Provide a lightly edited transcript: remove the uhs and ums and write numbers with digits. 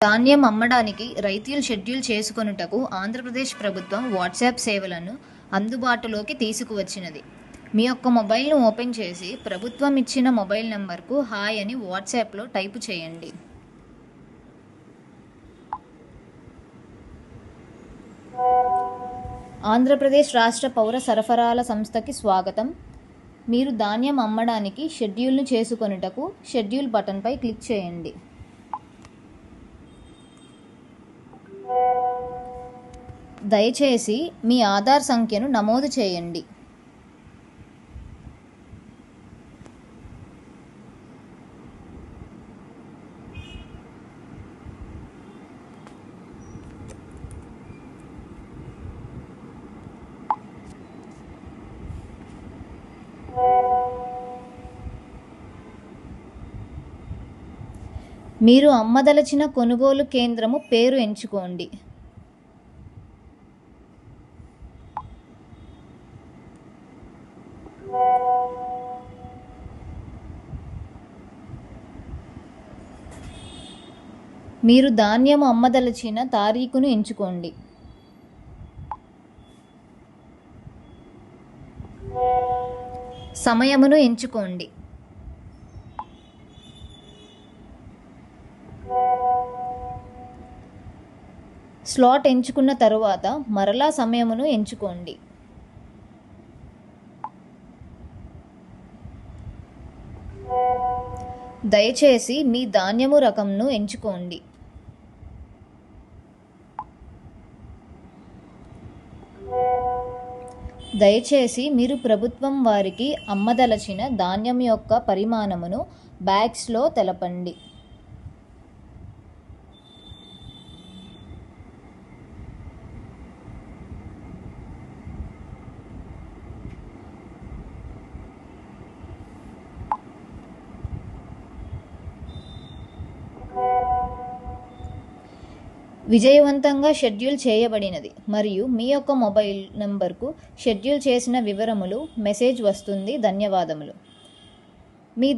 ధాన్యం అమ్మడానికి రైతులు షెడ్యూల్ చేసుకొనుటకు ఆంధ్రప్రదేశ్ ప్రభుత్వం వాట్సాప్ సేవలను అందుబాటులోకి తీసుకువచ్చినది. మీ యొక్క మొబైల్ను ఓపెన్ చేసి ప్రభుత్వం ఇచ్చిన మొబైల్ నంబర్కు హాయ్ అని వాట్సాప్లో టైపు చేయండి. ఆంధ్రప్రదేశ్ రాష్ట్ర పౌర సరఫరాల సంస్థకి స్వాగతం. మీరు ధాన్యం అమ్మడానికి షెడ్యూల్ను చేసుకొనుటకు షెడ్యూల్ బటన్పై క్లిక్ చేయండి. దయచేసి మీ ఆధార్ సంఖ్యను నమోదు చేయండి. మీరు అమ్మదలచిన కొనుగోలు కేంద్రము పేరు ఎంచుకోండి. మీరు ధాన్యము అమ్మదలచిన తారీఖును ఎంచుకోండి. సమయమును ఎంచుకోండి. స్లాట్ ఎంచుకున్న తరువాత మరలా సమయమును ఎంచుకోండి. దయచేసి మీ ధాన్యము రకంను ఎంచుకోండి. దయచేసి మీరు ప్రభుత్వం వారికి అమ్మదలచిన ధాన్యం యొక్క పరిమాణమును బ్యాగ్స్లో తెలపండి. విజయవంతంగా షెడ్యూల్ చేయబడినది మరియు మీ యొక్క మొబైల్ నంబర్కు షెడ్యూల్ చేసిన వివరములు మెసేజ్ వస్తుంది. ధన్యవాదములు. మీ